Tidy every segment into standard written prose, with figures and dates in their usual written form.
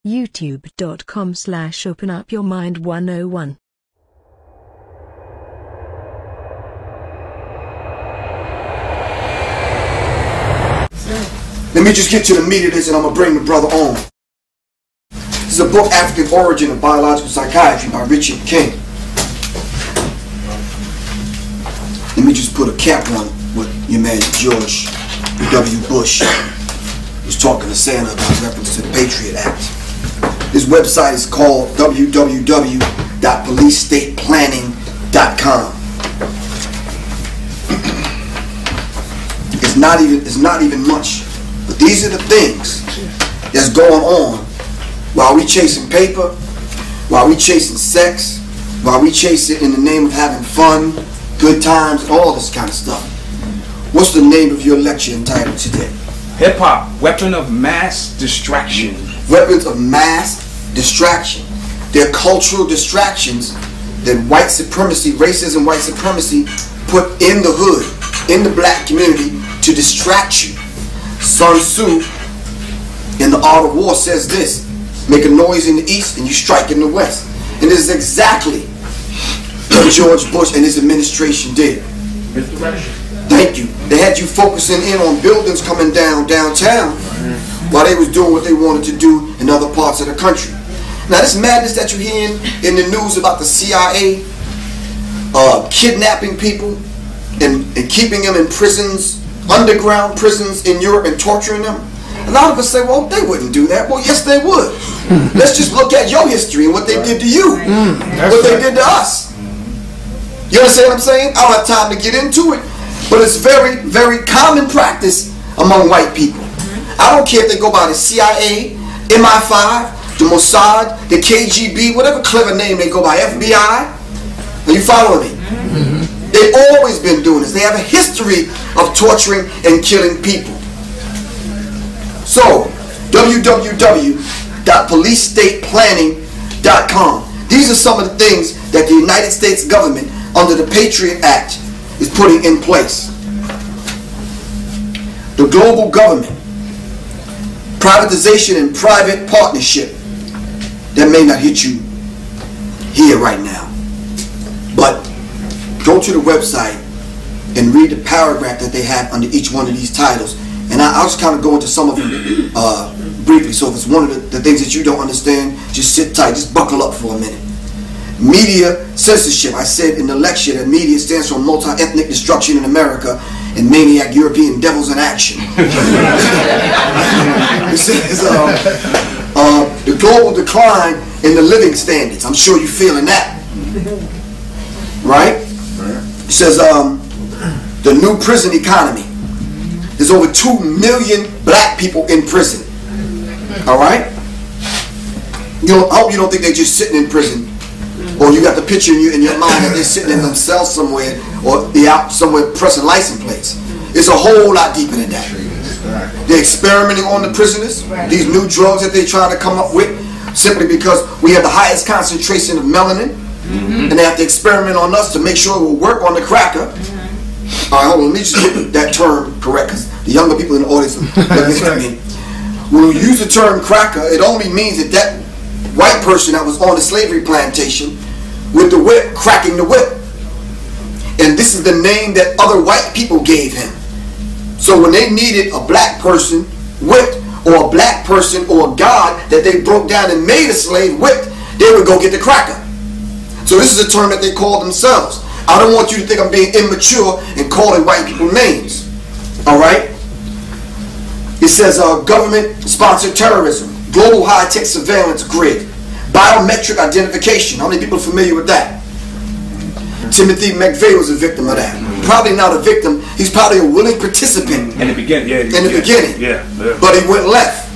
youtube.com/openupyourmind101. Let me just get to the meat of this and I'm going to bring the brother on. This is a book, African Origin of Biological Psychiatry by Richard King. Let me just put a cap on what your man George W. Bush was talking to Santa about reference to the Patriot Act. This website is called www.policestateplanning.com. It's not even much. But these are the things that's going on while we chasing paper, while we chasing sex, while we chase it in the name of having fun, good times, all this kind of stuff. What's the name of your lecture entitled today? Hip-hop, weapon of mass distraction. Weapons of mass distraction. They're cultural distractions that white supremacy, racism, white supremacy put in the hood, in the black community to distract you. Sun Tzu in The Art of War says this: make a noise in the east and you strike in the west. And this is exactly what George Bush and his administration did. Thank you. They had you focusing in on buildings coming down downtown while they was doing what they wanted to do in other parts of the country. Now this madness that you're hearing in the news about the CIA kidnapping people and keeping them in prisons, underground prisons in Europe, and torturing them. A lot of us say, well, they wouldn't do that. Well, yes, they would. Let's just look at your history and what they did to you, what they did to us. You understand what I'm saying? I don't have time to get into it, but it's very, very common practice among white people. I don't care if they go by the CIA, MI5, the Mossad, the KGB, whatever clever name they go by, FBI. Are you following me? They've always been doing this. They have a history of torturing and killing people. So, www.policestateplanning.com. These are some of the things that the United States government, under the Patriot Act, is putting in place. The global government, privatization and private partnership. That may not hit you here right now, but go to the website and read the paragraph that they have under each one of these titles, and I'll just kind of go into some of them briefly. So if it's one of the things that you don't understand, just sit tight, just buckle up for a minute. Media censorship. I said in the lecture that media stands for multi-ethnic destruction in America and maniac European devils in action. It says the global decline in the living standards. I'm sure you're feeling that, right? It says the new prison economy. There's over 2 million black people in prison. All right? I hope you don't think they're just sitting in prison, or you got the picture in your mind that they're sitting in themselves somewhere, or they're out somewhere pressing license plates. It's a whole lot deeper than that. They're experimenting on the prisoners, these new drugs that they're trying to come up with, simply because we have the highest concentration of melanin, and they have to experiment on us to make sure it will work on the cracker. All right, hold on, let me just get that term correct, because the younger people in the audience look at me. When we use the term cracker, it only means that white person that was on the slavery plantation with the whip, cracking the whip. And this is the name that other white people gave him. So when they needed a black person whipped, or a black person or a god that they broke down and made a slave whipped, they would go get the cracker. So this is a term that they call themselves. I don't want you to think I'm being immature and calling white people names. All right? It says government-sponsored terrorism, global high-tech surveillance grid, biometric identification. How many people are familiar with that? Timothy McVeigh was a victim of that. Probably not a victim. He's probably a willing participant. In the beginning, yeah. In the beginning. Yeah. But he went left.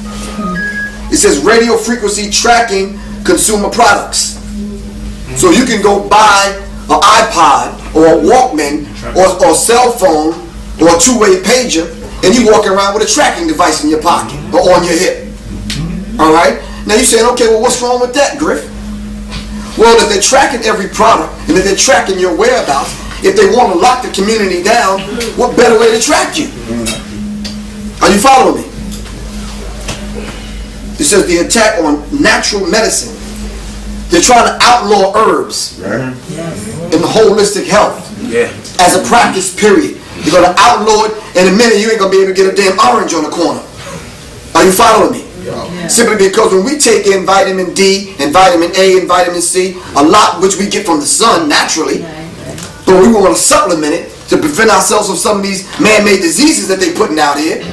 It says radio frequency tracking consumer products. So you can go buy an iPod or a Walkman or cell phone or a two-way pager, and you walk around with a tracking device in your pocket or on your hip. All right? Now you're saying, okay, well, what's wrong with that, Griff? Well, if they're tracking every product and if they're tracking your whereabouts, if they want to lock the community down, what better way to track you? Are you following me? It says the attack on natural medicine. They're trying to outlaw herbs in holistic health as a practice, period. You're going to outlaw it. In a minute, you ain't going to be able to get a damn orange on the corner. Are you following me? Simply because when we take in vitamin D and vitamin A and vitamin C, a lot which we get from the sun naturally, but we want to supplement it to prevent ourselves from some of these man-made diseases that they're putting out here.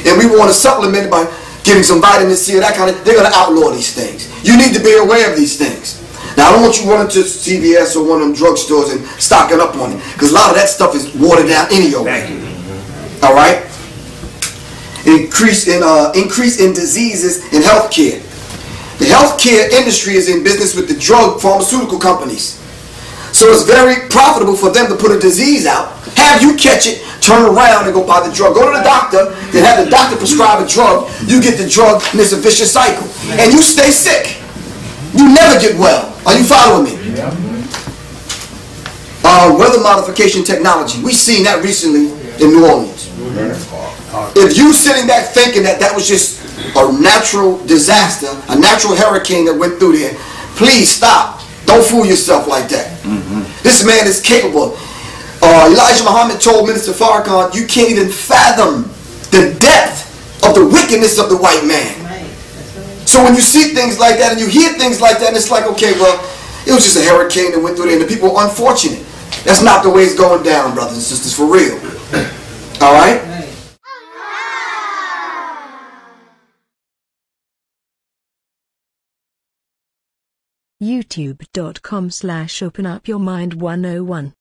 And we want to supplement it by getting some vitamin C or that kind of, they're going to outlaw these things. You need to be aware of these things. Now, I don't want you running to CVS or one of them drugstores and stocking up on it, because a lot of that stuff is watered down anyway. All right? Increase in diseases in healthcare. The healthcare industry is in business with the drug pharmaceutical companies. So it's very profitable for them to put a disease out, have you catch it, turn around and go buy the drug. Go to the doctor, then have the doctor prescribe a drug, you get the drug, and it's a vicious cycle. And you stay sick. You never get well. Are you following me? Weather modification technology. We've seen that recently in New Orleans. If you sitting back thinking that that was just a natural disaster, a natural hurricane that went through there, please stop. Don't fool yourself like that. This man is capable. Elijah Muhammad told Minister Farrakhan, you can't even fathom the depth of the wickedness of the white man. So when you see things like that and you hear things like that, and it's like, okay, well, it was just a hurricane that went through there and the people are unfortunate. That's not the way it's going down, brothers and sisters, for real. All right? YouTube.com/openupyourmind101